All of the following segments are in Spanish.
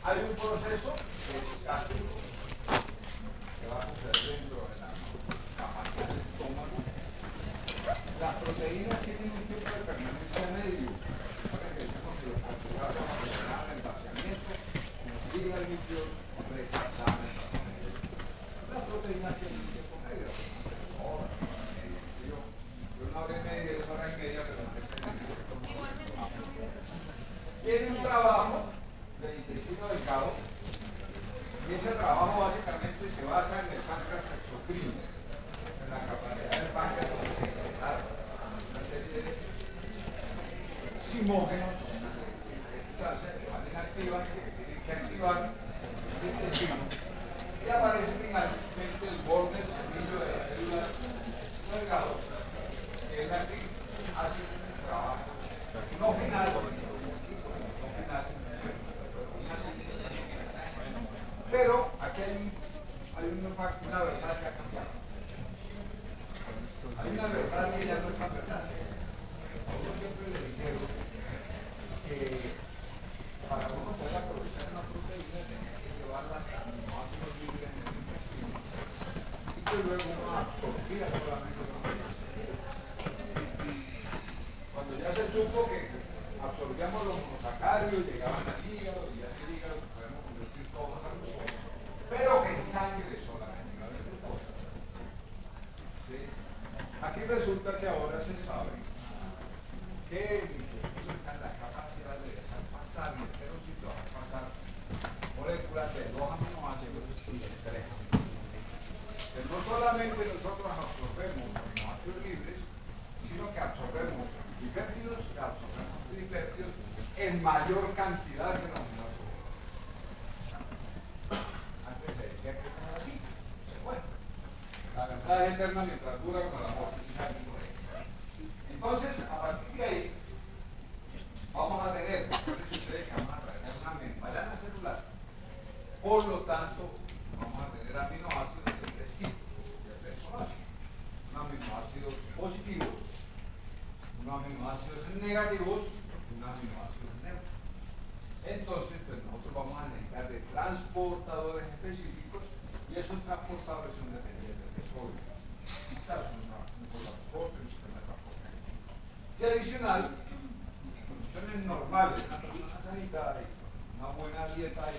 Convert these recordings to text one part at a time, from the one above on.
hay un proceso que es gástrico que va a suceder dentro de la capacidad del estómago. Las proteínas tienen un tiempo de permanencia medio. Recuerden que decimos que los carbohidratos afectan el vaciamiento, ligan líquidos, retardan el vaciamiento. Las proteínas tienen un tiempo medio, horas, una hora y media, 2 horas y media, pero no es tiene un trabajo del intestino delgado y ese trabajo básicamente se basa en el páncreas exocrino, en la capacidad del páncreas de secretar una serie de simógenos, una serie de sustancias que van inactivas y que tienen que activar el intestino y aparece finalmente el borde semillo de la célula delgado, que es la que hace el trabajo no final. Pero aquí hay una verdad que ha cambiado. Hay una verdad que ya no es tan verdad. A uno siempre le dijeron que para uno poder aprovechar una proteína tenía que llevarla hasta aminoácidos libres en el intestino y que luego uno absorbía solamente una proteína. Cuando ya se supo que absorbíamos los monosacáridos, llegaban al hígado y ya el hígado podemos convertir todos a glucosa, pero que en sangre solamente no había glucosa. ¿Sí? Aquí resulta que ahora se sabe que el intestino está en la capacidad de dejar pasar y el enterocito dejar pasar moléculas de 2 aminoácidos y de 3. Que no solamente nosotros absorbemos aminoácidos libres, sino que absorbemos dipéptidos y absorbemos tripéptidos en mayor cantidad que los aminoácidos. Antes se decía que era así, se fue. La verdad es eterna mientras dura con la muerte. Entonces, a partir de ahí, vamos a tener, ustedes que vamos a tener una membrana celular. Por lo tanto, vamos a tener aminoácidos de 3 tipos, de 3 aminoácidos. Unos aminoácidos positivos, unos aminoácidos negativos y unos aminoácidos neutros. Entonces, pues nosotros vamos a necesitar de transportadores específicos y esos transportadores son dependientes del sodio. O sea, son un transporte, un sistema de transporte. Y adicional, en condiciones normales, una persona sanitaria, una buena dieta y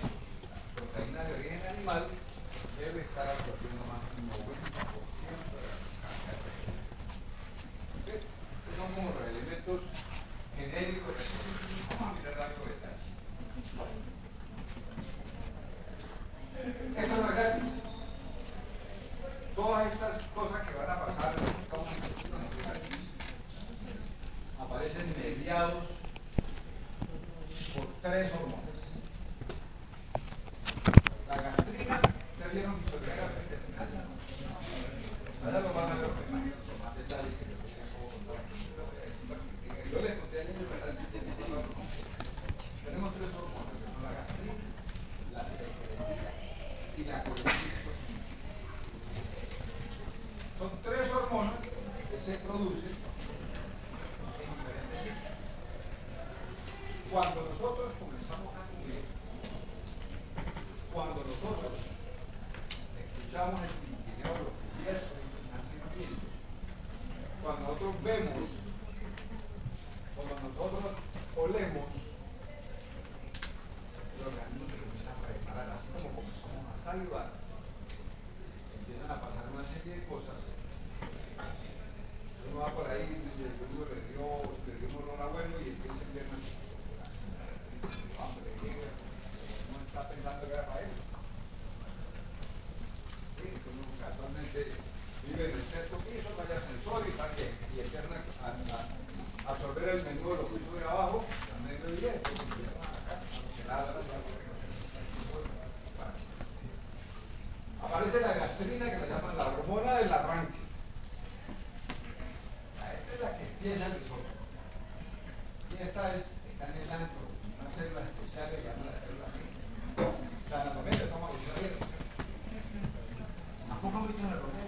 proteínas de origen animal, debe estar absorbiendo más del 90% de la carga de proteína. ¿Okay? Estos son como los elementos genéricos. Vamos a mirar algo de detalle. Esto no es gratis. Todas estas cosas que van a pasar en los campos intestinos no es gratis. Aparecen mediados por 3 hormonas. La gastrina, ya vieron que sobre la gastrina intestinal. Allá lo van a ver con más detalles que yo les conté a niños para el sistema. Tenemos 3 hormonas que son la gastrina, la secretina y la colecistocinina. Son 3 hormonas que se producen en diferentes sitios. Cuando nosotros comenzamos a comer, cuando nosotros escuchamos el tintineo de los fieles del nacimiento, cuando nosotros vemos, cuando nosotros olemos, el organismo se comienza a preparar, así como comenzamos a salivar, empiezan a pasar una serie de cosas. Uno va por ahí, uno le dio un olor a bueno y empieza a ver una hambre, uno está pensando que era para él. Sí, uno casualmente vive en el 6º piso, vaya ascensor y está bien, y empiezan a absorber el menú de los pisos de abajo, al medio de 10, se empiezan acá, se ladran, aparece la gastrina, que la llaman la hormona del arranque. Esta es la que empieza el desorden. Y esta está en el antro, una célula especial que llaman la célula amiga. La anatomía de estómago está bien. ¿Tampoco han visto en el rodillo?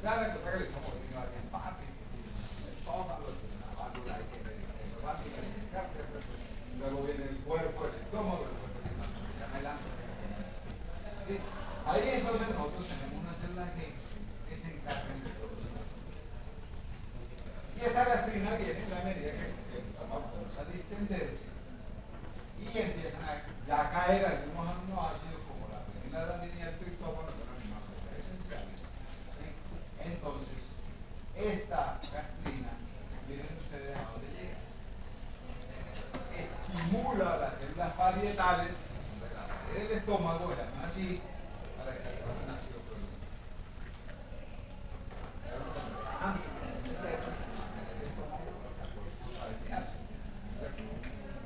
sana, que el estómago tiene varias partes, el estómago, tiene una válvula, hay que identificarte, luego viene el cuerpo, el estómago tiene una cosa que se llama el ano. ¿Sí? Ahí entonces nosotros tenemos una célula que se encarga de producir. Y esta gastrina viene en la medida que el estómago comienza a distenderse y empiezan a ya caer algunos aminoácidos como la fenilalanina y el triptófano, que son aminoácidos esenciales. ¿Sí? Entonces, esta gastrina, miren ustedes a dónde llega, estimula las células parietales de la pared del estómago, llaman así, para que el ácido produzca.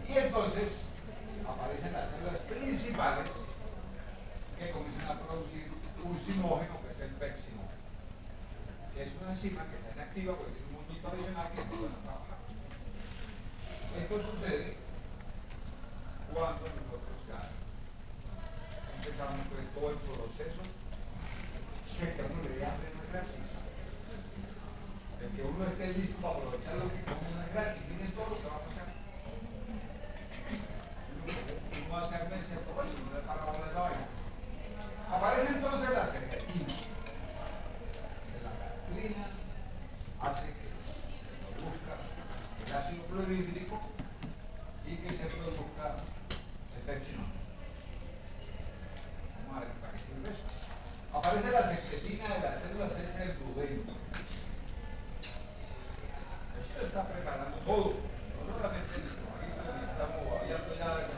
Y entonces aparecen las células principales que comienzan a producir un sinógeno, que es el pepsinógeno, que es una enzima que está inactiva porque tiene un muñito adicional que no puede trabajar. Esto sucede cuando nosotros ya empezamos pues, todo el proceso que uno le dé hambre no es gratis. El que uno esté listo para aprovechar lo que come no es gratis. Miren todo lo que va a pasar. Uno va a hacer meses todo eso, no le paga bola esa vaina. Aparece entonces la secretina. La gastrina hace que se produzca el ácido clorhídrico y que se produzca el pepsinógeno. Vamos a ver para qué sirve eso. Aparece la secretina de las células, es el duodeno. Esto está preparando todo. No solamente el estómago, estamos hablando ya de la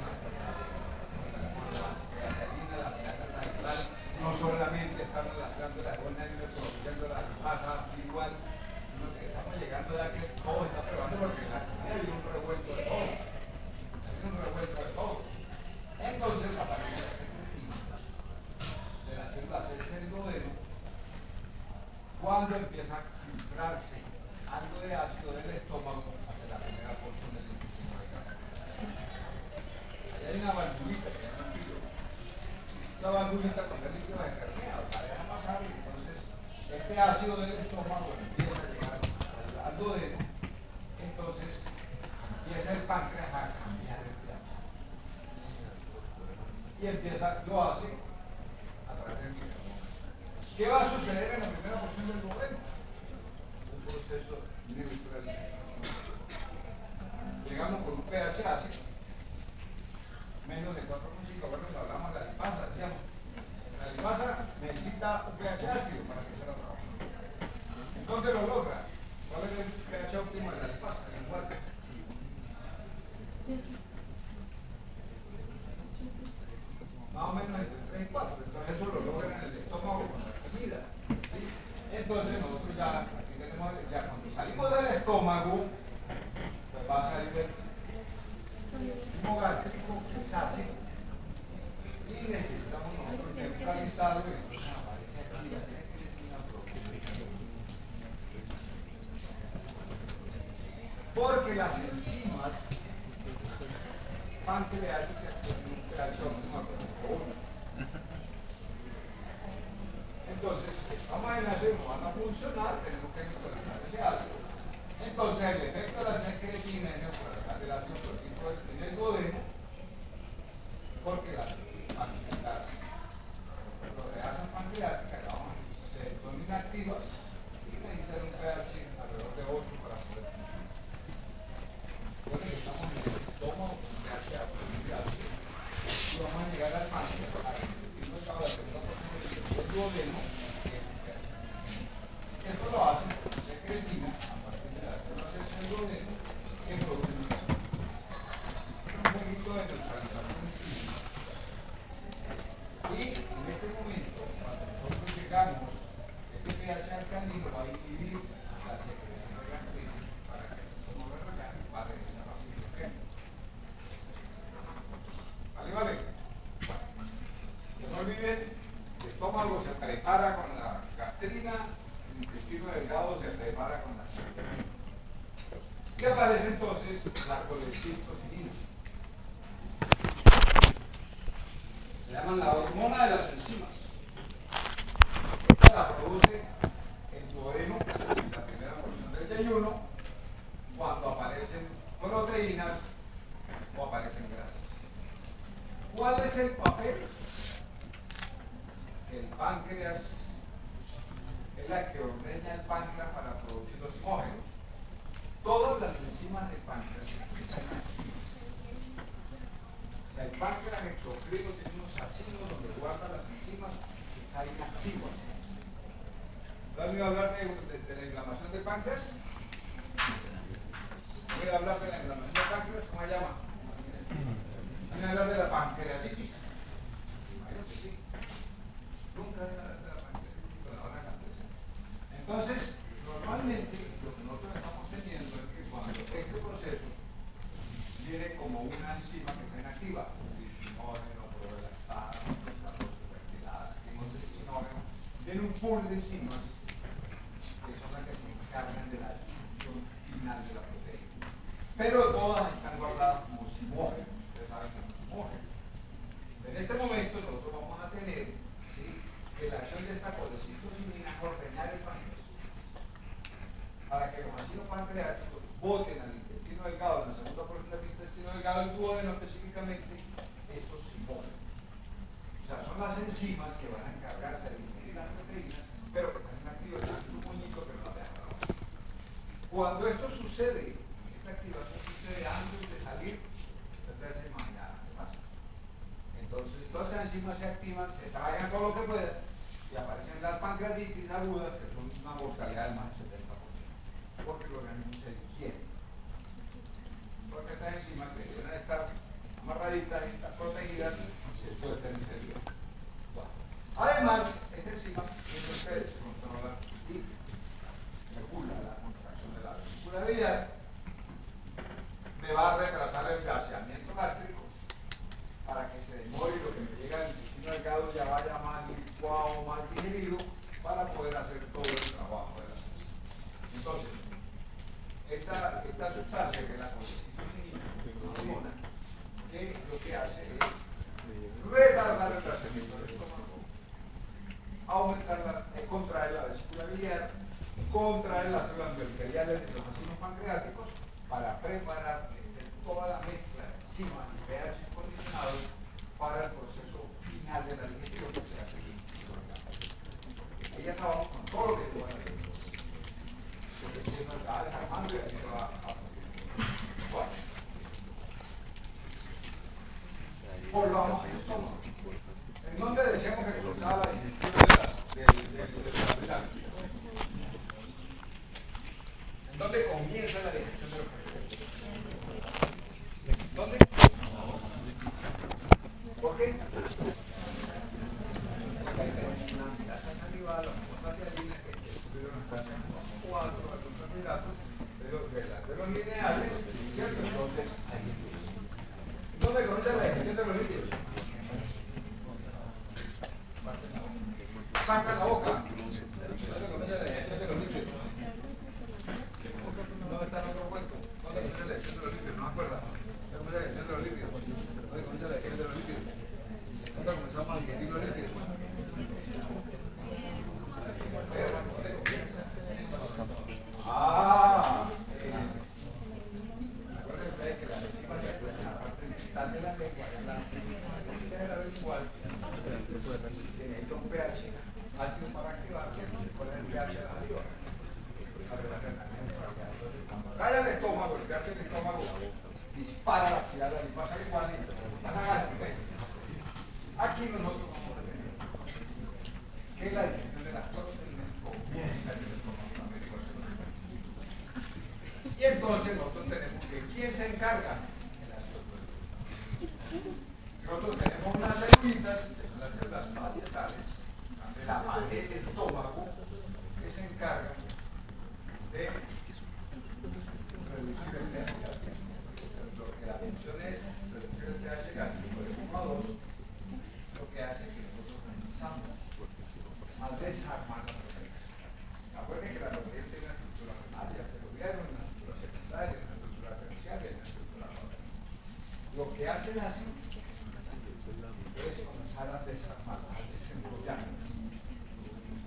secretina, la grasa salutar, no solamente estamos las glándulas renales produciendo la masa igual, sino que estamos llegando ya que todo está preparando porque en la comida hay un revuelto de todo. Hay un revuelto de todo. Entonces aparece la secretina de las células es el duodeno cuando empieza a filtrarse algo de ácido del estómago hacia la primera porción del intestino delgado. Ahí hay una valvulita que se llama filo. Esta valvulita cuando el líquido se permea, o sea, deja pasar y entonces este ácido del estómago empieza a llegar al duodeno, entonces empieza el páncreas a cambiar el pH. Y empieza, lo hace a través del microondas. ¿Qué va a suceder en la primera porción del duodeno? Un proceso de neutralización. Llegamos con un pH ácido, menos de 4,5. Bueno, cuando hablamos de la lipasa, decíamos, la lipasa necesita un pH ácido para que se la trabaje. Entonces lo logra. ¿Cuál es el pH óptimo de la lipasa? Igual. Más o menos entre 3 y 4. Entonces eso lo logran en el estómago con la comida. ¿Sí? Entonces nosotros ya, aquí tenemos, ya cuando salimos del estómago, pues va a salir el tubo gástrico, que es ácido, y necesitamos nosotros neutralizarlo y entonces aparece aquí la secretina proteína. Porque las enzimas pancreáticas tienen un pH óptimo de 1. Entonces, vamos a imaginar, van a funcionar, tenemos que neutralizar ese ácido. Entonces, el efecto de la secretina es neutralizar el ácido clorhídrico en el duodeno, porque las proteasas pancreáticas son inactivas y necesitan un pH alrededor de 8 para poder funcionar. Recuerden que estamos en el estómago con pH ácido y vamos a llegar al páncreas para que el intestino delgado de la segunda porción del duodeno, que es un pH. Esto lo hace con secretina a partir de las células del duodeno que producen un poquito de neutralización química. Y en este momento, cuando nosotros llegamos, este pH alcalino va a inhibir la secreción de gastrina para que el estómago de regalo va a regresar a su hidrógeno. ¿Vale? Que no olviden, el estómago se prepara con la gastrina, el intestino delgado se prepara con la secretina. ¿Qué aparece entonces? La colecitocinina. Se llaman la hormona de las enzimas. Esta la produce el páncreas es la que ordeña el páncreas para producir los simógenos. Todas las enzimas del páncreas están activas. O sea, el páncreas exocrino tiene unos asilos donde guarda las enzimas que están inactivas. ¿Ahora voy a hablar de la inflamación del páncreas? Voy a hablar de la inflamación del páncreas, ¿cómo se llama? Voy a hablar de la pancreatitis. Imagino que sí. Nunca voy a hablar de la pancreatitis, pero ahora la empresa. Entonces, normalmente lo que nosotros estamos teniendo es que cuando este proceso viene como una enzima que está inactiva, limógeno, prolactano, fertilidad, quimosinógeno, viene un pool de enzimas que son las que se encargan de la distribución final de la proteína. Pero todas están guardadas como simógenos. Ustedes saben que son simógenos. En este momento nosotros vamos a tener, ¿sí?, que la acción de esta colecitocinina es ordenar el páncreas para que los ácidos pancreáticos boten al intestino delgado, en la segunda porción del intestino delgado, el duodeno específicamente, estos simógenos. O sea, son las enzimas que van a encargarse de digerir las proteínas, pero que están inactivas, están en su puñito, pero no la dejan abajo. Cuando esto sucede, esta activación sucede antes de salir, ustedes se imaginarán qué pasa. Entonces, todas esas enzimas se activan, se tragan todo lo que puedan, y aparecen las pancreatitis agudas, que son una mortalidad de más del 70%, porque el organismo se digiere. Porque estas enzimas que deben estar amarraditas y estar protegidas, se sueltan enseguida. Bueno. Además, esta enzima, mientras ustedes controla y regula la contracción de la vesícula biliar, me va a retrasar el gaseamiento gástrico para que se demore y lo que me llega al intestino delgado ya vaya más licuado, más digerido, para poder hacer todo el trabajo de las enzimas. Entonces, esta sustancia que es la colecitocinina, una hormona, que lo que hace es retardar el crecimiento del estómago, contraer la vesícula biliar, contraer las células periferiales de los ácidos pancreáticos para preparar toda la mezcla de enzimas y pH condicionados para el proceso final de la digestión que se hace. Ahí ya acabamos con todo lo que yo voy a hacer. Está desarmando y así se va a poner. Bueno. Volvamos al estómago. ¿En dónde decíamos que comenzaba la digestión de la pirámide? ¿En dónde comienza la digestión de los carbohidratos? ¿Dónde? ¿Por qué? Porque hay una amilasa salival, las fosfatidina que estuvieron hasta 4 carbohidratos de los lineales, ¿cierto? Entonces, ahí ¿dónde comienza la digestión de los líquidos? Marca la boca. ¿Dónde comienza la digestión de los líquidos? ¿Dónde está el otro cuento? ¿Dónde comienza la digestión de los líquidos? No me acuerdo. ¿Dónde comienza la digestión de los líquidos? ¿Dónde comienza la digestión de los líquidos? ¿Dónde comenzamos a digerir los líquidos? Recuerden ustedes que las enzimas se encuentran en la parte distal de la lengua, en la igual, tiene dos pH ácido para activarse y poner el pH arriba. Calla el estómago, el pH del estómago dispara la actividad de la lipasa igual y pasa gástrica. Aquí nosotros vamos a tener que la digestión de las proteínas comienza en el estómago también. Y entonces nosotros tenemos que, ¿quién se encarga? El ácido proteínico. Nosotros tenemos unas celulitas, que son las células parietales, de la pared del estómago, que se encargan de reducir el pH gástrico. Lo que la función es reducir el pH gástrico de 1 a 2, lo que hace que nosotros comenzamos a desarmar la proteína. Acuérdense que la proteína tiene una estructura primaria, ferroviaria, una estructura secundaria, una estructura terciaria y una estructura rotaria. Lo que hace el ácido es comenzar a desarmar, a desenrollar,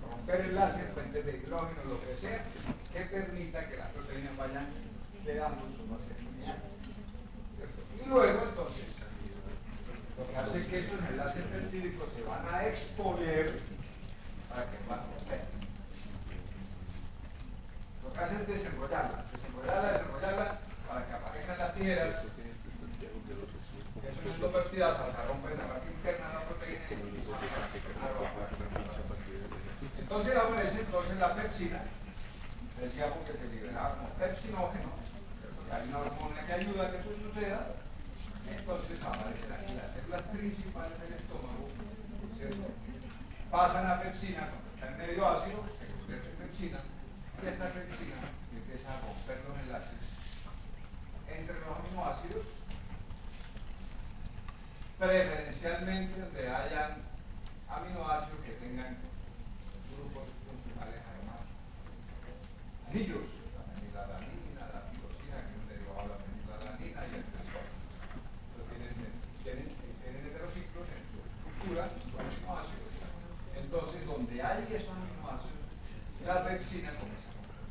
romper el láser, puentes de hidrógeno, lo que sea, que permita que las proteínas vayan quedando en su base lineal. Y luego, entonces, lo que hace es que esos enlaces peptídicos se van a exponer que hace es desenrollarla, para que aparezcan las tijeras. Eso es peptidas, hasta romper la parte interna de la proteína y entonces aparece la pepsina. Decíamos que se liberaba como pepsinógeno, hay una hormona que ayuda a que eso suceda. Entonces aparecen aquí las células principales del estómago, ¿cierto? Pasan a pepsina, cuando está en medio ácido, se convierte en pepsina, y esta pepsina empieza a romper los enlaces entre los aminoácidos, preferencialmente donde hayan aminoácidos que tengan grupos funcionales aromáticos. Anillos, la fenilalanina, la tirosina, que es un derivado de la fenilalanina y el tresor. Tienen heterociclos en su estructura, sus aminoácidos. Entonces, donde hay esos aminoácidos, la pepsina comienza a romper.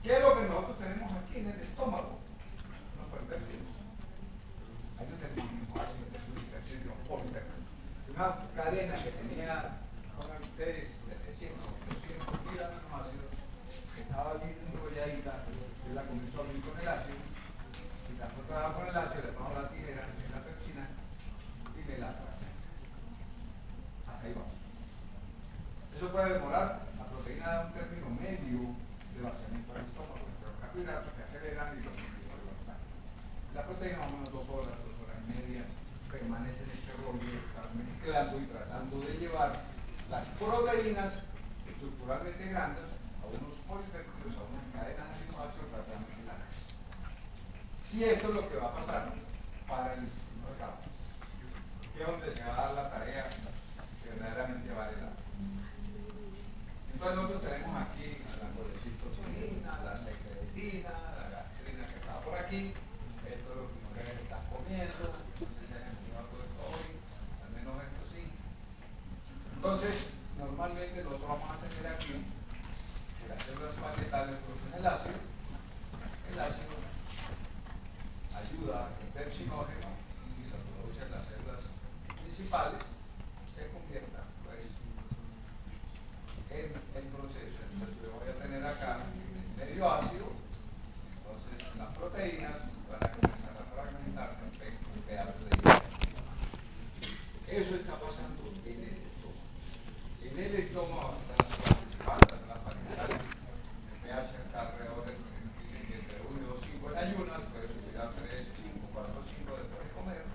¿Qué es lo que nosotros tenemos aquí en el estómago? No pueden pepsinas. Hay un aminoácido una cadena que tenía, pongan ustedes, 700 o 800 mil aminoácidos, que estaba bien enrolladita, se la comenzó a abrir con el ácido, y la fue trabajada con el ácido, le pongo la tijera en la pepsina y me la trae. Hasta ahí vamos. Eso puede demorar, la proteína da un término medio de vaciamiento del estómago, entre los carbohidratos que aceleran y los nutrientes. La proteína más o menos 2 horas y media, permanece en este rol de estar mezclando y tratando de llevar las proteínas estructuralmente grandes a unos polipéptidos, a unas cadenas de aminoácidos tratando de mezclarlas. Y esto es lo que va a pasar para el intestino delgado, que es donde se va a dar la tarea que verdaderamente vale la pena. Entonces nosotros tenemos aquí la colecistosina, la secretina, la gastrina que está por aquí. Esto es lo que ustedes están comiendo. Entonces, normalmente nosotros vamos a tener aquí que las células paquetales producen el ácido. El ácido ayuda a que el pepsinógeno y lo producen las células principales se conviertan pues, en el proceso. Entonces, yo voy a tener acá medio ácido. Entonces, las proteínas van a comenzar a fragmentarse en pedazos de hierro. Eso está pasando en el estómago. En el estómago están las paquetales. El pH está alrededor de entre 1 y 2,5 en ayunas, puede subir a 3, 5, 4, 5 después de comer.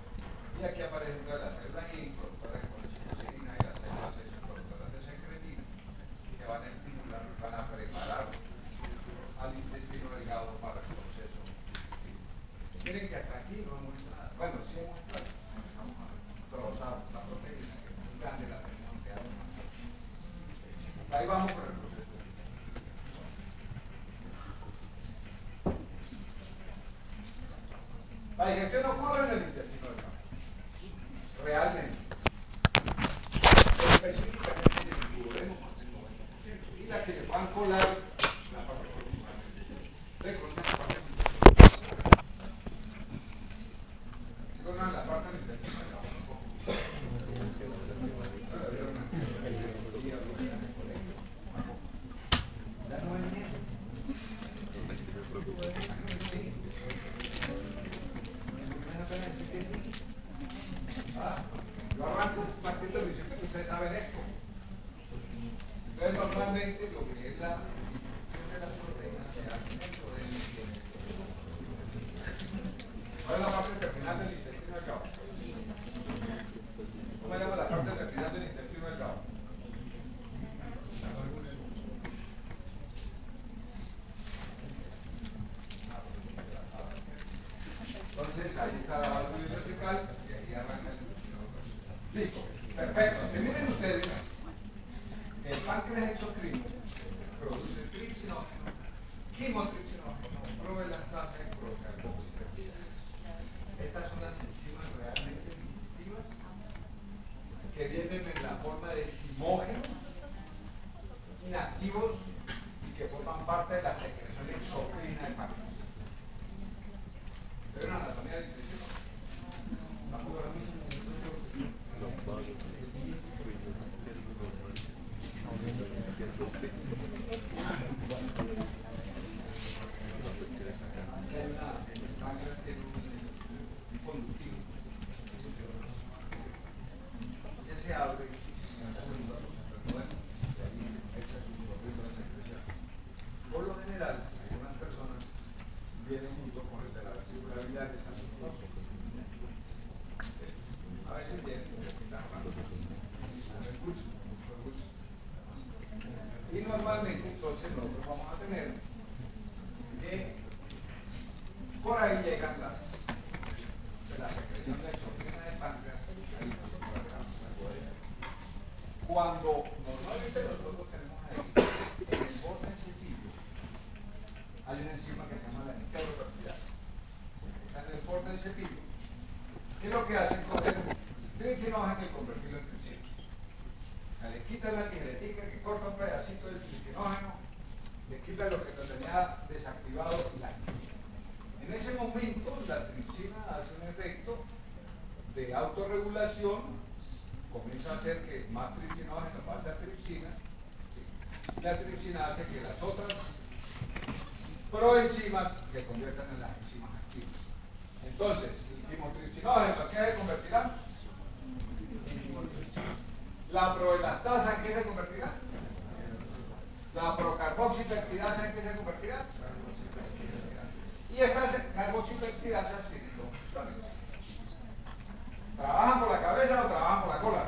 Y aquí aparecen todas las células I, productoras de colecistosina y las células S, productoras de secretina, que van a estimular, van a preparar al intestino delgado para el proceso. Miren que hasta aquí no hemos hecho nada. Bueno, sí hemos hecho algo. Empezamos a trozar la proteína, que es muy grande, la tenemos que dar más. Ahí vamos con el proceso. La digestión ocurre en el intestino delgado. Realmente. Específicamente en el duodeno más del 90%. Y la que le van a colar la parte principal. ¿Le conocen la parte principal? ¿Se conocen la parte del intestino delgado? Ya no es eso. Yo arranco partiendo diciendo que ustedes saben esto. Entonces, normalmente lo que es la digestión de las proteínas se hace dentro del intestino. ¿Cuál es la parte terminal del intestino delgado? ¿Cómo se llama la parte terminal del intestino delgado? Entonces, ahí está la válvula vertical y ahí arranca el intestino. Listo, perfecto. Si miren ustedes, el páncreas exocrino produce tripsinógeno, quimotripsinógeno, proelastasa y procarboxiperoxidasa. Estas son las enzimas realmente digestivas que vienen en la forma de zimógenos inactivos y que forman parte de la secreción exocrina del páncreas. ¿Pero una anatomía de intestino? ¿Tampoco ahora mismo? normalmente entonces nosotros vamos a tener que por ahí llegan la secreción de exocrina del páncreas. Cuando normalmente nosotros tenemos ahí, en el borde del cepillo, hay una enzima que se llama la enteroperfidasa. Está en el borde del cepillo. ¿Qué es lo que hace? Coger tripsinógeno y convertirlo en tripsina. Le quitan la tijeretica que corta un pedacito del tripsinógeno, le quitan lo que lo tenía desactivado y la quita. En ese momento la tripsina hace un efecto de autorregulación, comienza a hacer que más tripsinógeno pase a tripsina, ¿sí? La tripsina hace que las otras proenzimas se conviertan en las enzimas activas. Entonces, el timotripsinógeno, ¿qué se convertirá? La proelastasa, ¿en qué se convertirá? La procarboxipeptidasa, ¿en qué se convertirá? Y estas carboxipeptidasas tienen dos funciones. ¿Trabajan por la cabeza o trabajan por la cola?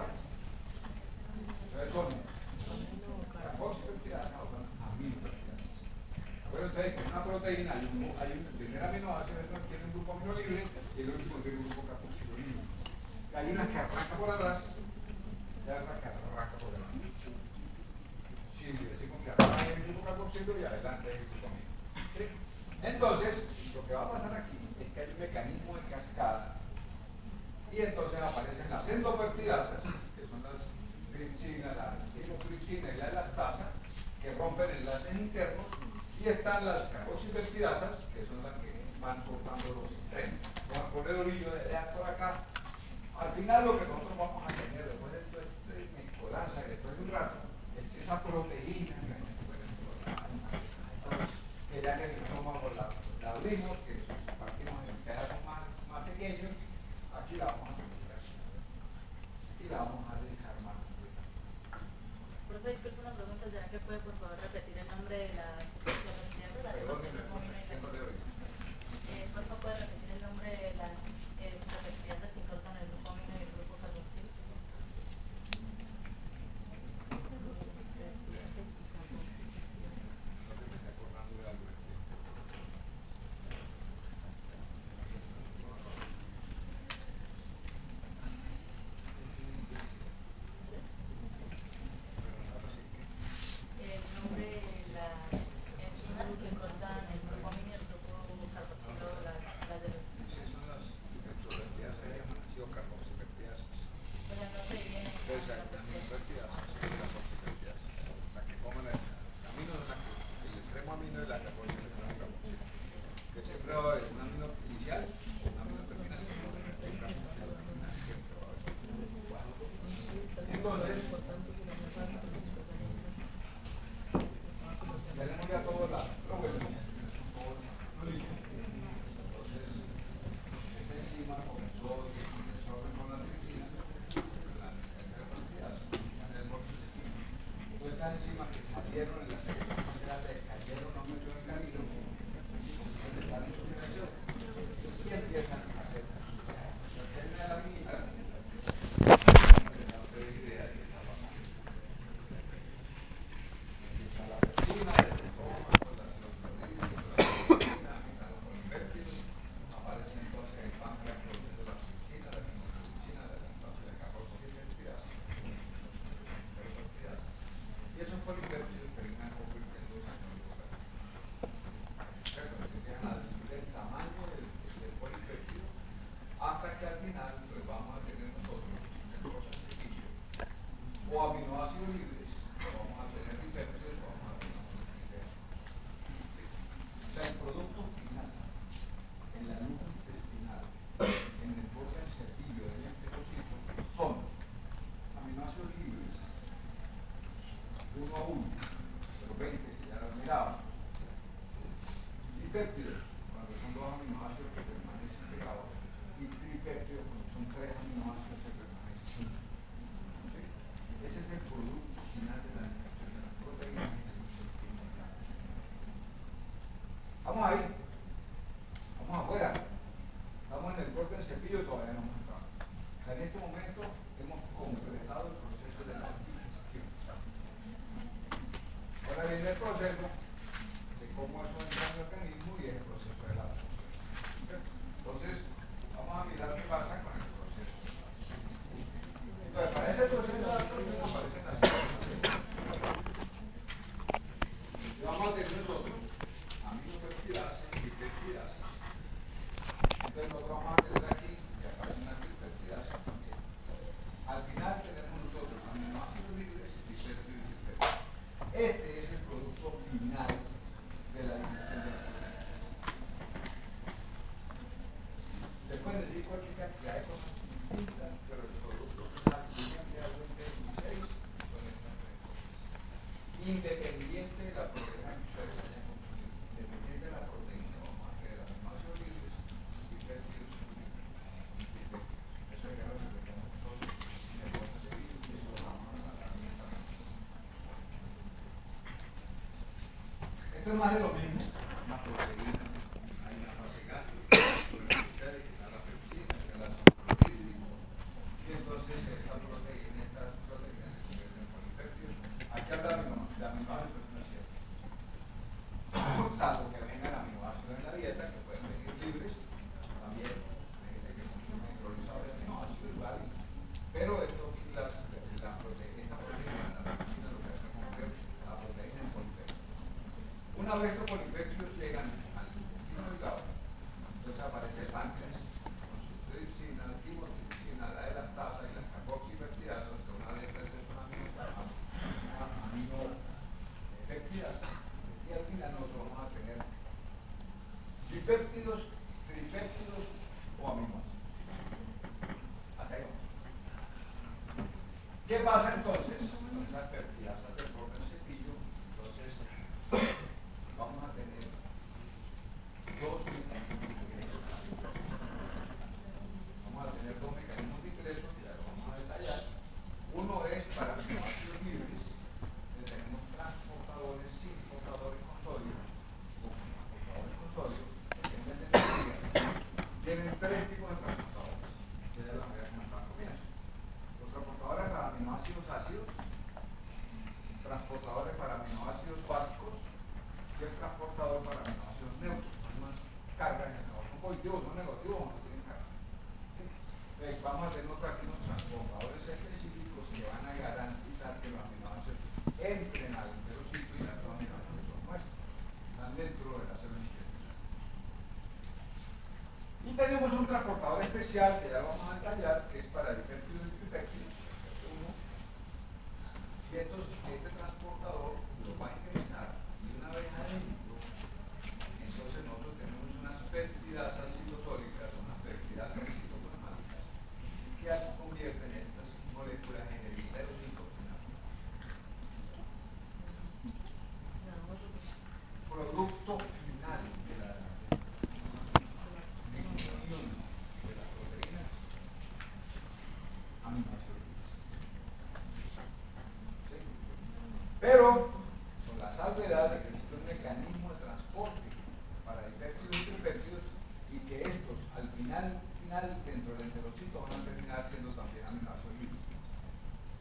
Entonces son carboxipeptidasas o son aminopeptidasas. Acuérdense ustedes que en una proteína hay un primer aminoácido que tiene un grupo amino libre y el último tiene un grupo carboxilo libre. Hay unas que arrancan por atrás y otras que arrancan por delante. Si decimos que atrás hay el grupo carboxilo y adelante hay el grupo amino. ¿Sí? Entonces, lo que va a pasar aquí es que hay un mecanismo de cascada y entonces aparecen las endopeptidasas, que son las tripsinas, la timotripsina y la elastasa, que rompen enlaces internos, y están las carboxipeptidasas, que son las que van cortando los extremos. Vamos a poner el orillo de allá por acá. Al final lo que nosotros vamos a tener después de esta mezcolanza, después de un rato, es que esa proteína que ya en el estómago la abrimos, que partimos en pedazos más pequeños, aquí la vamos a recuperar. Aquí la vamos a desarmar. Profe, disculpe una pregunta, ¿será que puede por favor repetir el nombre de las exopeptidasas? Por favor, ¿puede repetir el nombre de las exopeptidasas que cortan el grupo amino y el grupo carboxilo? Péptidos, cuando son dos aminoácidos que permanecen pegados, y tripéptidos, cuando son tres aminoácidos que permanecen. ¿Sí? Ese es el producto final de la alimentación de las proteínas. Vamos ahí, vamos afuera, estamos en el corte del cepillo y todavía no hemos entrado. En este momento hemos completado el proceso de la digestión. Ahora el proceso de cómo eso entra en el organismo y es el proceso de la absorción. Entonces, vamos a mirar qué pasa con el proceso. Entonces, para ese proceso de absorción aparecen las cosas. Vamos a tener nosotros aminopeptidasa y peptidasa. Entonces nosotros vamos a tener aquí que aparecen las peptidasas también. Al final tenemos nosotros aminoácidos libres y péptidos y péptidos. Este es el producto final de la digestión de la proteína. Les pueden decir cualquier cantidad de cosas distintas, pero el producto final siempre algo entre 16 son estas tres cosas. Independiente de la proteína que ustedes hayan consumido, independiente de la proteína, vamos a tener aminoácidos libres y péptidos y péptidos. Eso es lo que tenemos nosotros en el proceso seguido y eso lo vamos a tratar también. Esto es más de lo mismo, una proteína, hay una fase gástrica, ustedes, que está la pepsina, que es el ácido clorhídrico, y entonces estas proteínas se convierten en polipéptidos. Aquí habla de aminoácidos, pero no es cierto. Salvo que vengan aminoácidos en la dieta, que pueden venir libres, también hay gente que consume hidrolizado de aminoácidos, es válido. Pero esta proteína, la pepsina, lo que hace es convertir la proteína en polipéptidos. Una vez estos polipéptidos llegan al intestino delgado, entonces aparece el páncreas con su tripsina, quimotripsina, la elastasa y las carboxipeptidasas, que una de estas es una aminopeptidasa, y al final nosotros vamos a tener dipéptidos, tripéptidos o aminoácidos. Hasta ahí vamos. ¿Qué pasa entonces con esas peptidasas del borde del cepillo? Entonces, vamos a tener dos mecanismos de ingreso. Vamos a tener dos mecanismos de ingreso, que ya lo vamos a detallar. Uno es para aminoácidos libres, que tenemos transportadores sin portadores con sodio, o transportadores con sodio, que tienen tres tipos de transportadores, que ya lo voy a comentar al comienzo. Los transportadores para aminoácidos ácidos, transportadores para aminoácidos básicos y el transportador para aminoácidos neutros. No hay más cargas en el sabor. Son positivos, son negativos o no tienen carga. ¿Sí? Vamos a tener aquí unos transportadores específicos que van a garantizar que los aminoácidos entren al enterocito y los aminoácidos son nuestros. Están dentro de la célula intestinal. Y tenemos un transportador especial que ya lo vamos a detallar, que es para dipéptidos y tripéptidos. Y este transportador lo va a ingresar y una vez adentro, entonces nosotros tenemos unas peptidasas citosólicas, unas peptidasas citoplasmáticas, que convierten estas moléculas en el enterocito final. Producto final de la digestión de las proteínas aminoácidos. Pero con la salvedad de que existe un mecanismo de transporte para dipéptidos y tripéptidos y que estos al final dentro del enterocito van a terminar siendo también aminoácidos libres.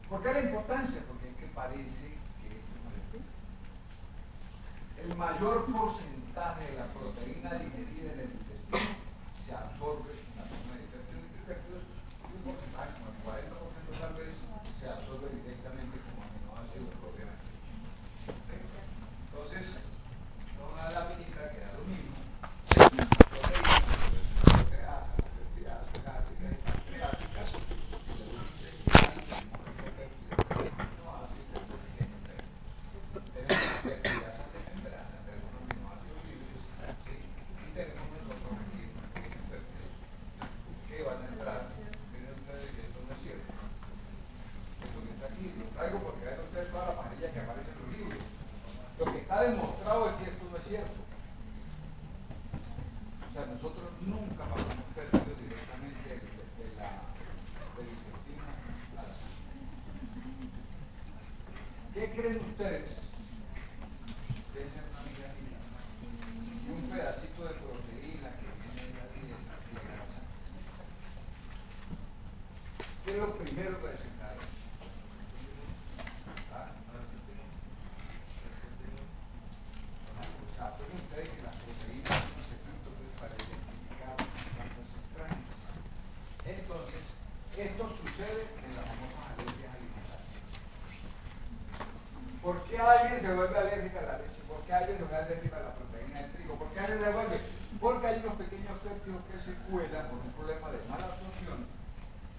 ¿Por qué la importancia? Porque es que parece que el mayor porcentaje de la proteína digerida en el intestino se absorbe en la forma de dipéptidos y tripéptidos y un porcentaje como el 40% tal vez se absorbe directamente como aminoácidos propiamente. Entonces, una laminita que da lo mismo, proteínas, peptidasas gástricas y pancreáticas, y la tenemos peptidasas de membrana, tenemos aminoácidos libres, ¿sí? Y tenemos nosotros aquí peptidos que van a entrar. Miren ustedes que esto no es cierto. Esto que está aquí, lo traigo porque vean ustedes toda la parrilla que aparece en los libros. Lo que está demostrado es que esto no es cierto. O sea, nosotros nunca pasamos pérdidas directamente del intestino a la sangre. ¿Qué creen ustedes? Dejen una miradita. Si un pedacito de proteína que viene de la dieta llega a la sangre, ¿qué es lo primero que desencadenamos? alguien se vuelve alérgico a la leche? ¿Por qué alguien se vuelve alérgico a la proteína del trigo? ¿Por qué alguien se vuelve? Porque hay unos pequeños péptidos que se cuelan por un problema de mala absorción,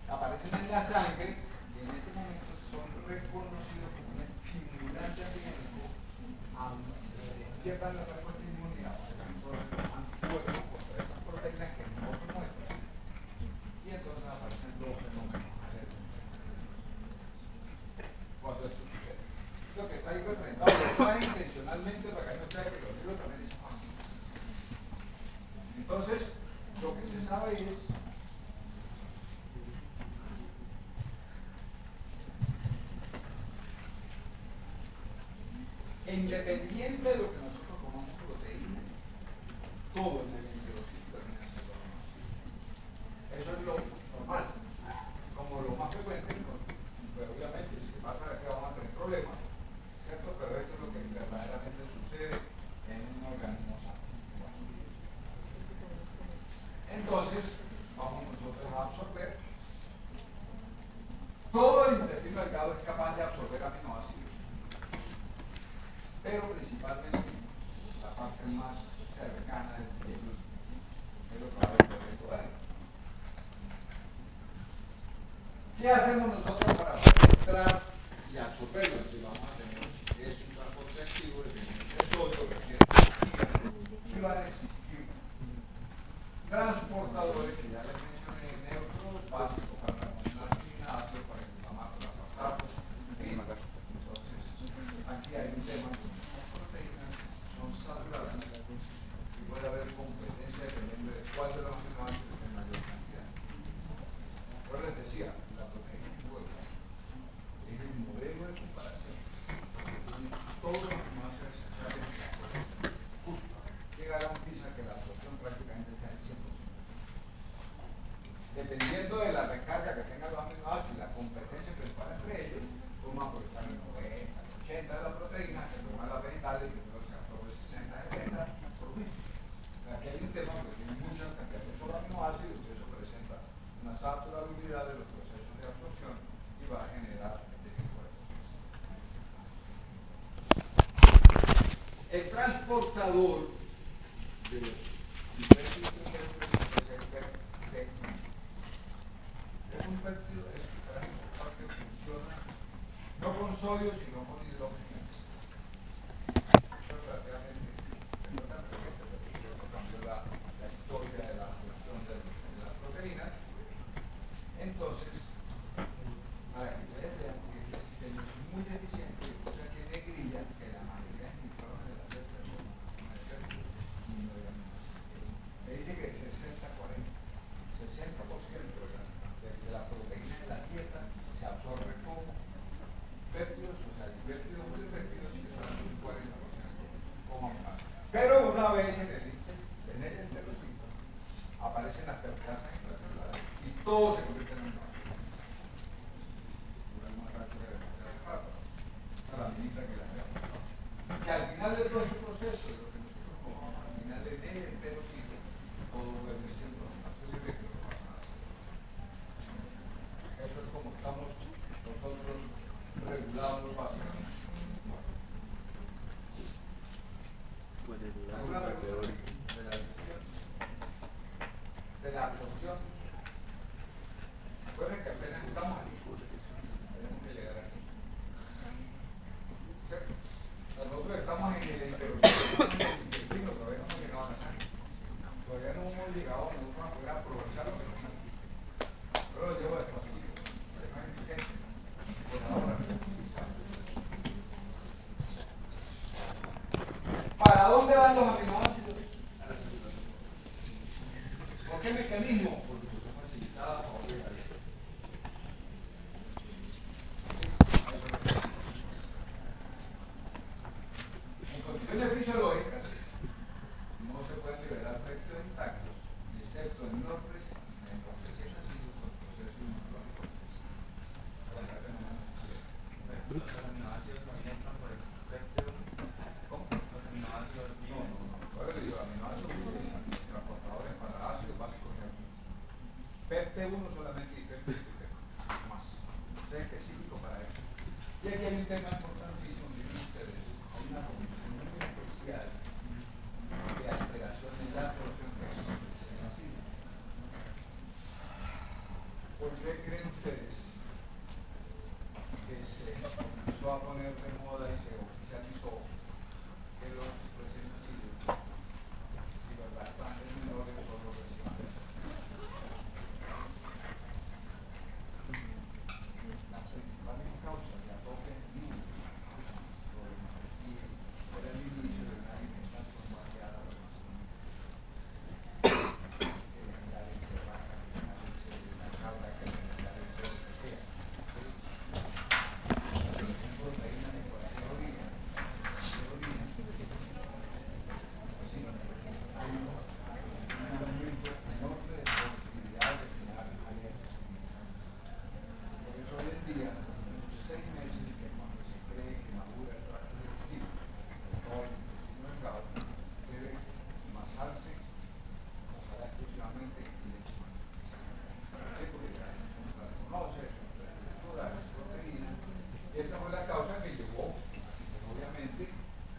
aparecen en la sangre y en este momento son reconocidos como un estimulante antigénico, despiertan la respuesta de inmunidad, anticuerpos contra estas proteínas que no son nuestras, y entonces aparecen los fenómenos alérgicos. Cuando esto sucede. Lo que está ahí representado lo más intencionalmente para que no sea que los libros también dicen así. Entonces, lo que se sabe es independiente de lo que nosotros comamos proteína, todo el enterocito termina siendo normal. Eso es lo normal, como lo más frecuente, pero obviamente si pasa de que vamos a tener problemas, ¿cierto? Pero esto es lo que verdaderamente sucede en un organismo sano. Entonces, vamos nosotros a absorber. Todo el intestino delgado es capaz de absorber aminoácidos, pero principalmente la parte más cercana del cerebro es lo que va a ver por ahí. ¿Qué hacemos nosotros para entrar y absorberlo? Entonces vamos a tener un transporte activo de sodio que tiene energía, y van a existir transportadores que ya les mencioné, neutros básicos para la aminoácidos, para inflamar la fosfato, entonces aquí hay un tema. Son saturadas y puede haber competencia dependiendo de cuál de los aminoácidos en mayor cantidad. Yo les decía, la proteína es el modelo de comparación, porque tiene todos los aminoácidos esenciales justo, que garantiza que la absorción prácticamente sea el 100%. Dependiendo de la recarga que tengan los aminoácidos y la competencia principal entre ellos, vamos a aprovechar el 90, el 80 de la proteína, que toma las vegetales, que luego se absorbe 60, 70 por mil. Aquí hay un tema porque tiene muchas cantidades de solo aminoácidos y eso presenta una saturabilidad de los procesos de absorción y va a generar este tipo de cosas. El transportador de los péptidos es un péptido que funciona no con sodio sino con hidrógeno. Eso es relativamente importante porque esto cambió la historia de la función de las proteínas. Entonces, para que ustedes vean que este sistema es muy deficiente, o sea que negrilla que la mayoría es nitrógeno de la leche de me dice que 60-40, 60% de la proteína de la dieta se absorbe como péptidos, o sea, péptidos muy péptidos y solamente un 40% como aminoácidos. Pero una vez en el enterocito aparecen las proteasas extracelulares y todo se convierte en aminoácidos. La minita que la veamos, ¿no? Que al final de todo este proceso, de lo que nosotros comamos, al final del enterocito, todo vuelve siendo aminoácidos libres que no pasa nada. Eso es como estamos nosotros regulados básicamente. ¿Alguna pregunta de la decisión? De la absorción. Recuerden que apenas estamos aquí. Tenemos que llegar aquí. ¿Cierto? Nosotros estamos en el intestino, todavía no hemos llegado a la sangre. Todavía no hemos llegado nosotros a poder aprovechar lo que nos han dicho. Pero lo llevo despacito. Por ahora. ¿Para dónde van los aminoácidos? A la célula. ¿Por qué mecanismo? Porque son facilitadas a favor de la vida. En condiciones fisiológicas no se pueden liberar péptidos intactos, excepto en los recién nacidos con procesos inmunológicos. Los aminoácidos también entran por el péptido. ¿Cómo? Los aminoácidos viven. Ahora le digo, aminoácidos utilizan transportadores para ácidos básicos y PEP-T1 solamente y PEP-T2 más. Es específico para eso. Y aquí hay un tema importantísimo, miren ustedes.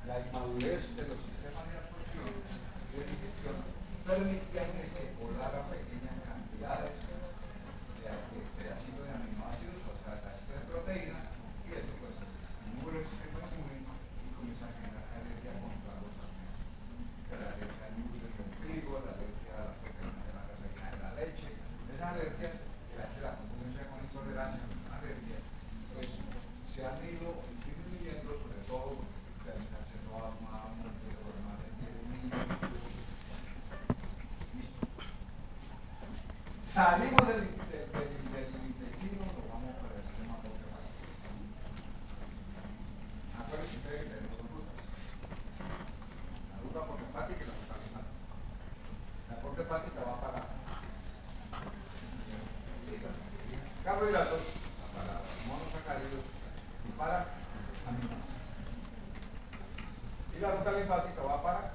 la inmadurez de los sistemas de absorción y de digestión permitía que se colaran pequeñas cantidades de pedacitos de aminoácidos, o sea, pedacitos de proteína, y eso pues nubla el sistema inmune y comienza a generar alergia contra los alimentos. La alergia al gluten del trigo, la alergia a las proteínas de la caseína de la leche, esas alergias que la competencia con intolerancia, con alergia, pues se han ido disminuyendo, sobre todo porque se está haciendo más problemas de niños. Listo. Salimos del intestino, nos vamos para el sistema porta-hepático. Acuérdense ustedes que tenemos dos rutas: la ruta porta-hepática y la ruta linfática. La porta-hepática va para carbohidratos, para monosacáridos y para aminoácidos. Y la ruta linfática va para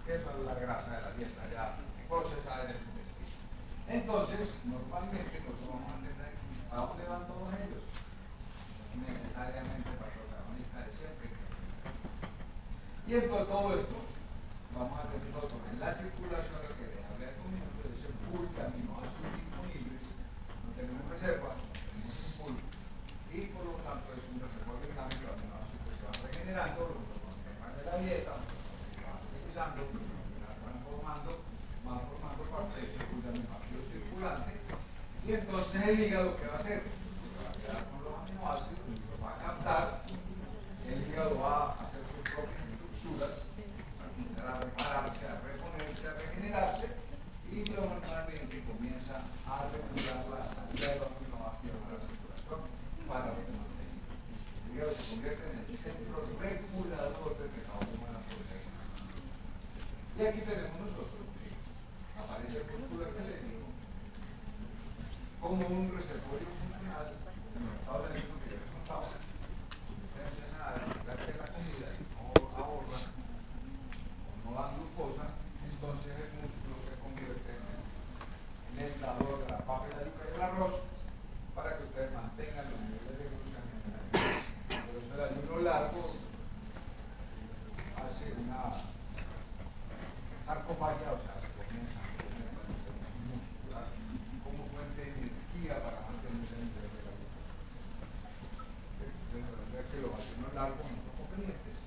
que es la grasa de la dieta ya procesada en el intestino. Entonces, normalmente nosotros vamos a tener aquí, ¿a dónde van todos ellos? Necesariamente para el protagonista de siempre. Y en todo esto, vamos a tener nosotros en la circulación, lo que les hablé hace un minuto, de ese pool de aminoácidos disponibles, no tenemos reserva, tenemos un pool, y por lo tanto es un reservorio dinámico de aminoácidos que se van regenerando, los temas de la dieta, se van utilizando, van formando parte de ese pool de aminoácidos circulante, y entonces el hígado, ¿qué va a hacer? Va a quedar con los aminoácidos, los va a captar, el hígado va a hacer sus propias estructuras, a repararse, a reponerse, a regenerarse, y normalmente comienza a regular la salida de los aminoácidos a la circulación para que mantenga. El hígado se convierte en el centro regulador del metabolismo de la proteína. Y aquí tenemos nosotros, aparece el músculo esquelético como un reservorio funcional en el estado de electro que ya les contaba. Ustedes empiezan a dedicarse la comida y no ahorran, no dan glucosa, entonces el músculo se convierte en el dador de la papa y la yuca y el arroz para que ustedes mantengan los niveles de glucosa en el alimento. Por eso el ayuno largo hace una sarcofagia, o sea, se comienza a comer muscular como fuente de energía para mantenerse en el nivel de la glucosa. Entonces, que los ayunos largos no son convenientes,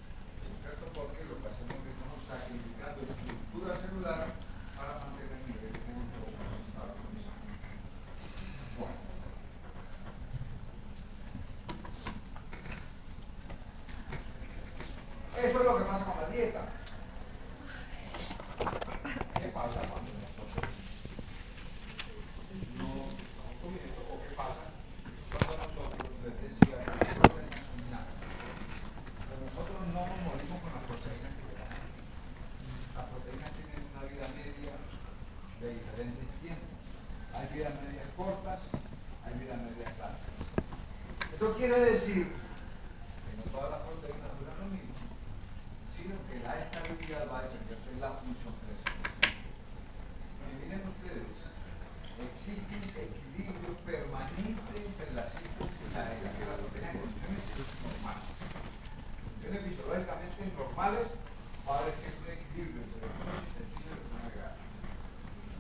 ¿cierto? Porque lo que hacemos es que estamos sacrificando estructura celular para mantener el nivel de glucosa estable. Bueno. Eso es lo que pasa con la dieta. ¿Qué pasa cuando nosotros no estamos comiendo? ¿O qué pasa cuando nosotros les decía que las proteínas son dinámicas? Pero nosotros no nos morimos con las proteínas que queramos. Las proteínas tienen una vida media de diferentes tiempos. Hay vidas medias cortas, hay vidas medias largas. Esto quiere decir que no todas las proteínas duran lo mismo, sino que la estabilidad va a depender de la función que les dé. Y miren ustedes, existe un equilibrio permanente entre las circunstancias que la proteína en condiciones normales. En condiciones fisiológicamente normales va a haber siempre un equilibrio entre el intestino y el agregado.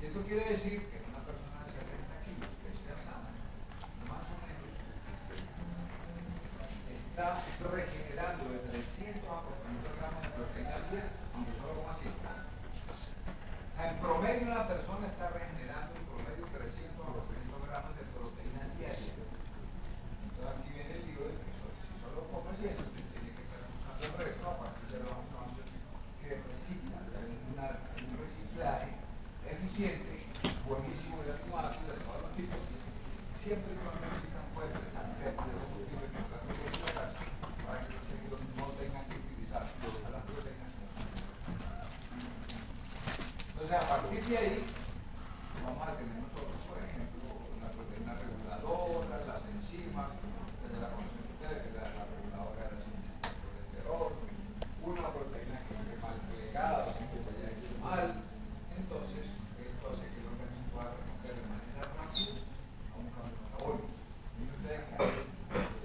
Y esto quiere decir que una persona de 70 kilos que sea sana, más o menos, está regenerando de 300 a 400 gramos de proteína al día, aunque solo coma 100. O sea, en promedio una persona está regenerando en promedio 300 a 400 gramos de proteína diaria. Entonces aquí viene el lío de que si solo come 100, usted tiene que estar buscando el resto a partir de los aminoácidos que reciclan. Un reciclaje eficiente, buenísimo de aminoácidos de todos los tipos, siempre y cuando necesitan fuentes antibióticos para que los tejidos no tengan que utilizar las proteínas. Entonces, a partir de ahí, vamos a tener nosotros, por ejemplo, la proteína reguladora, las enzimas, desde la conocen ustedes, que la reguladora de la síntesis de colesterol, una proteína que esté mal plegada, o que se haya hecho mal. Entonces, esto hace que el organismo pueda responder de manera rápida a un cambio metabólico. Y ustedes que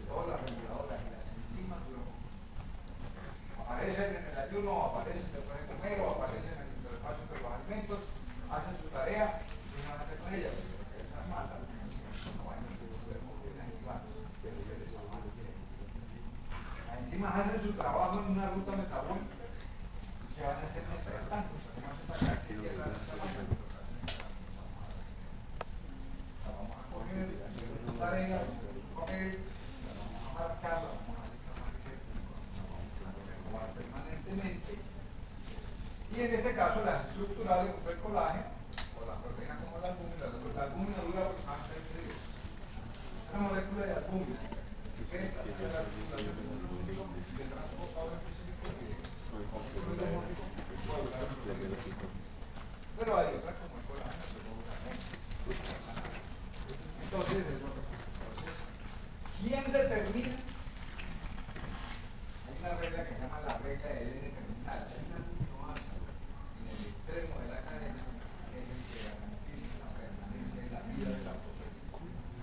todas las reguladoras y las enzimas duran poco. uno aparece después de comer o aparece en el interfacio entre los alimentos, hacen su tarea y no van a hacer con ella, porque esas malas. Encima hacen su trabajo en una ruta metabólica que van a hacer mientras tanto. Vamos a coger, hacer su tarea, comer, vamos a marcar, vamos a desaparecer, vamos a permanentemente. Y en este caso las estructurales como el colágeno o las proteínas como la albúmina dura más de 6 días. Esta molécula de albúmina secreta la pero hay otras como el colágeno. Entonces, ¿quién determina? Hay una regla que se llama la regla de L determinal. Hay un aminoácido en el extremo de la cadena que es el que garantiza la permanencia y la vida de la proteína.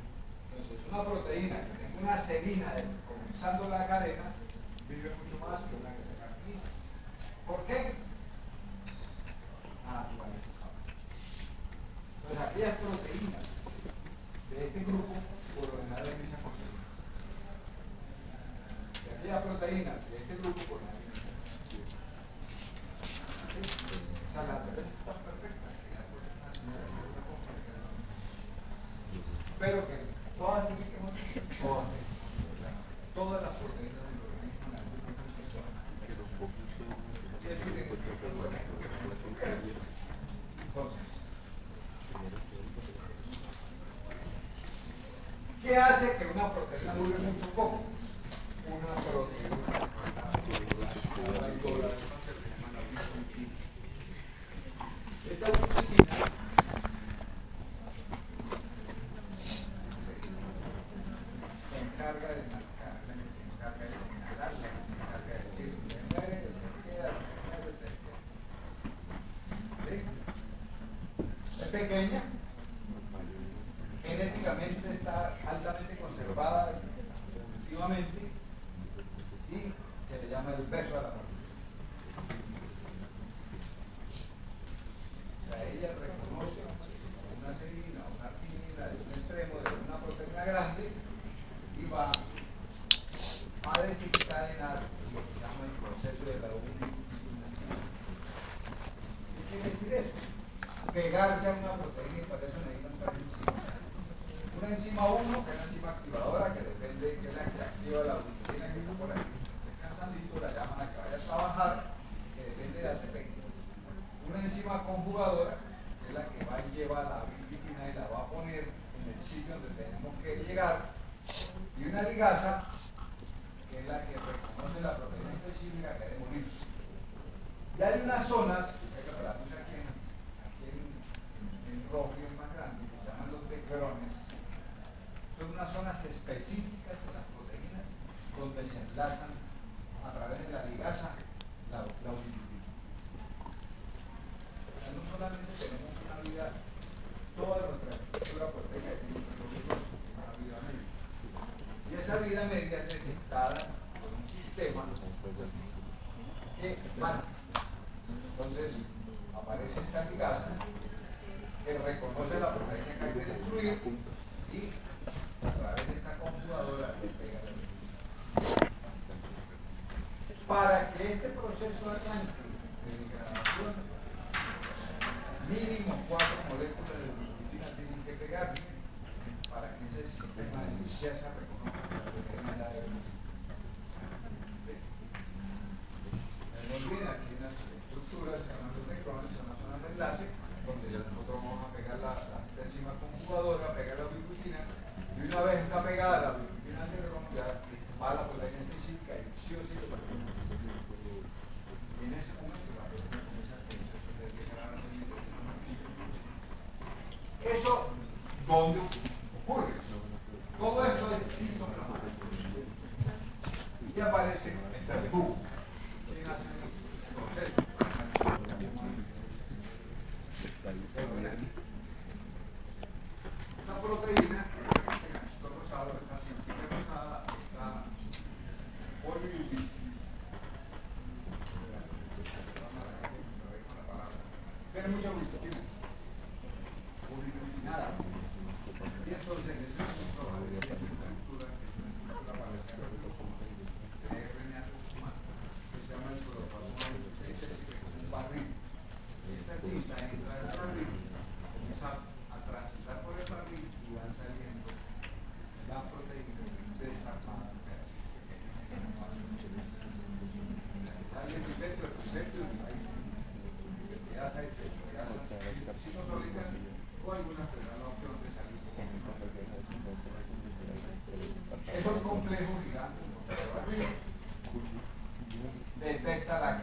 Entonces, una proteína que tenga una serina comenzando la cadena vive mucho más que una que tenga arginina. ¿Por qué? Entonces, aquellas proteínas de este grupo, por lo general hay mucha proteína. Y aquellas proteínas de este grupo, por lo general hay mucha proteína. O sea, las redes están perfectas. Pero que todas tienen que morir. Todas las proteínas del organismo en algún momento son. Y eso tiene que ser entonces, ¿qué hace que una proteína dure mucho poco? Una proteína. Esta ubiquitina se encarga de marcarla, se encarga de señalarla, se encarga de decir, es pequeña, genéticamente está altamente conservada evolutivamente y se le llama el beso a la muerte. O sea, ella reconoce una serina, una arginina de un extremo de una proteína grande y va a desencadenar lo que se llama el proceso de la ubiquitinación. ¿Qué quiere decir eso? Pegarse a una proteína y para eso necesitan tres enzimas. Una enzima 1, que es la enzima activadora, que depende, que es la que activa la ubiquitina que está por ahí descansandito, la llaman a que vaya a trabajar, que depende de ATP. Una enzima conjugadora, que es la que va a llevar la ubiquitina y la va a poner en el sitio donde tenemos que llegar. Y una ligasa, que es la que reconoce la proteína específica que debe morir. Y hay unas zonas, que la puse aquí en rojo y en más grande, que se llaman los decrones. Son unas zonas específicas de las proteínas donde se enlazan a través de la ligasa la ubiquitina. O sea, no solamente tenemos una vida, toda nuestra estructura proteica tiene una vida media. Y esa vida media es detectada por un sistema que marca. Entonces, aparece esta ligasa que reconoce la proteína que hay que destruir y a través de esta conjugadora le pega la ubiquitina. Para que este proceso arranque de degradación, mínimo 4 moléculas de ubiquitina tienen que pegarse para que ese sistema de limpieza reconozca la proteína ya de no olviden, aquí en las estructuras se llaman los necrones, son las zonas de enlace, donde nosotros vamos a pegar la enzima conjugadora, pegar la ubiquitina, y una vez está pegada la ubiquitina al necrón, ya va a la proteína específica y sí o sí lo va a pegar. Y en ese momento la proteína comienza el proceso de degradación y de eso, ¿dónde ocurre? Todo esto es citoplasmático. Y aparece este dibujo. ¿Quién hace el proceso? Esta proteína, este ganchito rosado, esta cintura rosada, está poliubiquitina.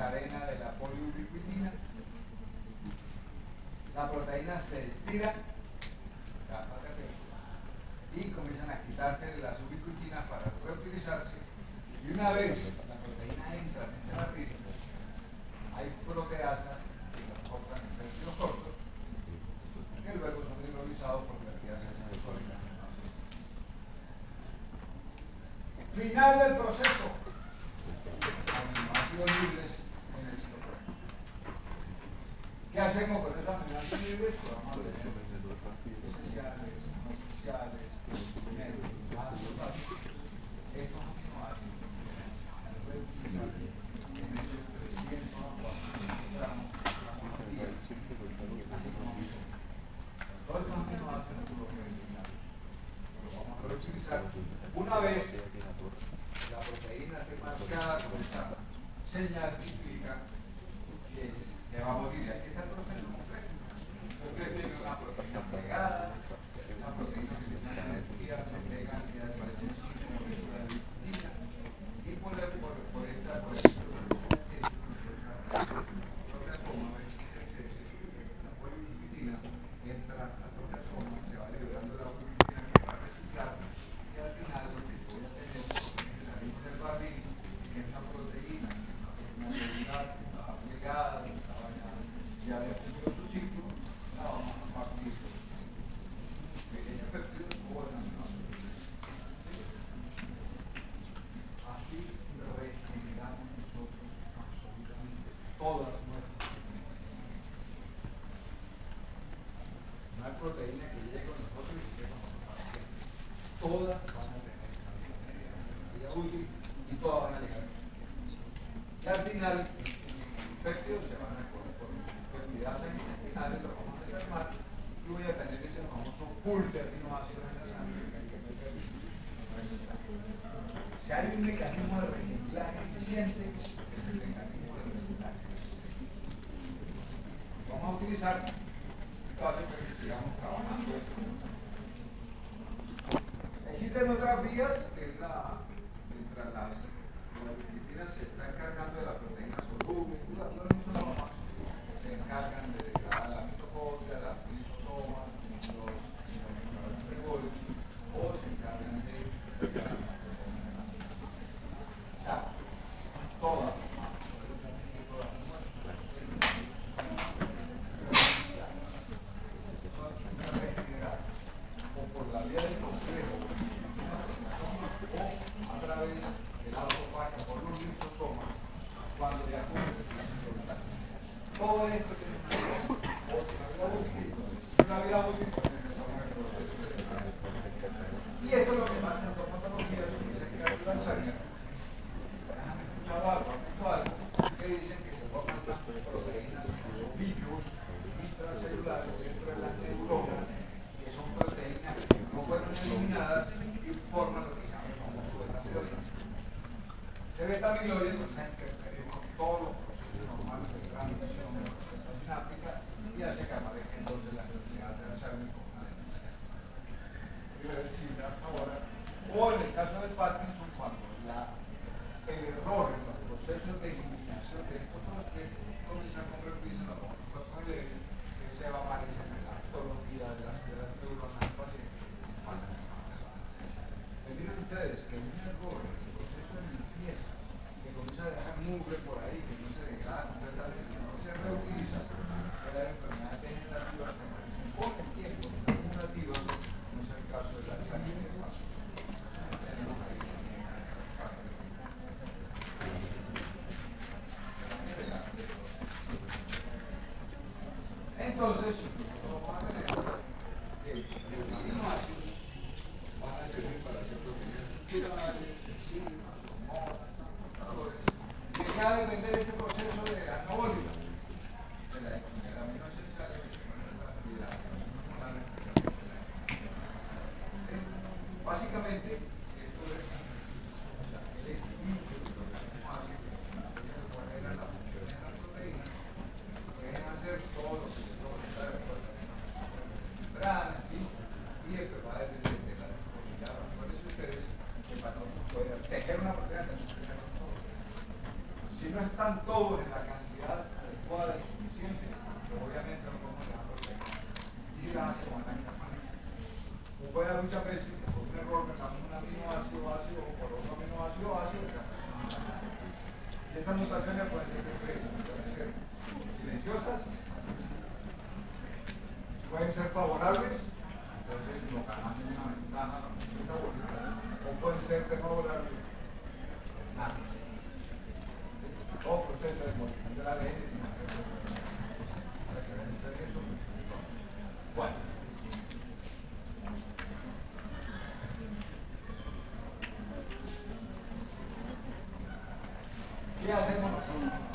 cadena de la poliubiquitina. La proteína se estira y comienzan a quitarse de las ubiquitinas para reutilizarse. Y una vez la proteína entra en ese barril, hay proteasas que los cortan en péptidos cortos, que luego son hidrolizados por proteasas sólidas. Final del proceso. Aminoácidos libres en el citoplasma. ¿Qué hacemos con esos aminoácidos libres? Pues vamos a ver esenciales, no esenciales, ácidos básicos. Estos aminoácidos se reutilizan en esos 300 a 400 gramos al día. Todos estos aminoácidos los vamos a reutilizar una vez la proteína esté marcada con esa señal que implica que va a morir. Aquí está el proceso completo. Usted tiene una proteína pegada, una proteína que tiene una energía, se pega a de parecer y por esta la poliubiquitina entra a la proteasoma, se va liberando la ubiquitina que va a reciclar y al final lo que voy a tener es salir del barril, que es una proteína que está pegada, que está bañada, ya de cumplido su ciclo, la vamos a partir pequeños péptidos o aminoácidos. Así regeneramos nosotros absolutamente todas nuestras proteínas. No hay proteína que llegue con nosotros y que llegue con nosotros para siempre. Todas van a tener una vida útil y todas van a llegar. Y al final, los péptidos se van a correr por peptidasas intestinales, los vamos a desarmar y voy a tener ese famoso pool de aminoácidos en la sangre que hay que meter. Si hay un mecanismo de reciclaje eficiente, es el mecanismo de reciclaje. Vamos a utilizar entonces para que sigamos trabajando esto. Existen otras vías que es mientras las ubiquitinas se están cargando de la proteína soluble, se encargan de degradar la mitocondria, la lisosoma, los metabolismos, o se encargan de degradar la proteína. O sea, todas, absolutamente todas son regeneradas o por la vía del complejo o a través del autofagia por los lisosomas cuando ya cumple su ciclo. Todo esto tiene una vida útil, una vida útil y esto es lo que pasa en dermatología, que dicen que hay una sangre. Han escuchado algo que dicen que se forman las proteínas, los virus intracelulares dentro de las neuronas, que son proteínas que no fueron eliminadas y forman lo que se llama como beta-amiloides. Ese beta-amiloide nos interfiere con todos los procesos normales de transmisión de la placenta sináptica y hace que aparezca entonces la enfermedad de Alzheimer con una demencia irreversible ahora. O en el caso del Parkinson, cuando el error en los procesos de eliminación de estos procesos comienza a convertirse en los cuerpos de que se va a aparecer en la histología de las neuronas del paciente. Miren ustedes que un error en el proceso de limpieza que comienza a dejar mugre por ahí, que no se degrada completamente, que no se reutiliza, que la enfermedad degenerativa se aparece con el tiempo, acumulativa, no es el caso de la Alzheimer de Parkinson. Entonces, vamos a tener que los aminoácidos van a servir para hacer proteínas estructurales, enzimas, hormonas, transportadores, que ya depende de este proceso de anabólico, de la amino esencial, y la hormonal. Básicamente, esto es el equilibrio de los aminoácidos, que poner las funciones de la proteína, pueden hacer todo lo que se puede hacer membrana, en fin, y el preparo de la disponibilidad. Por eso ustedes, que para nosotros poder tejer una proteína, tenemos que tener todo. Si no están todos en la cantidad adecuada y suficiente, pues obviamente no podemos dejarlo de y las como están o puede haber muchas veces que por un error metamos un aminoácido ácido o por otro aminoácido ácido. Y estas mutaciones pueden ser silenciosas, pueden ser favorables, entonces lo ganamos una ventaja metabólica, o pueden ser desfavorables, nada. O proceso de modificación de la ley de bueno. ¿Qué hacemos nosotros?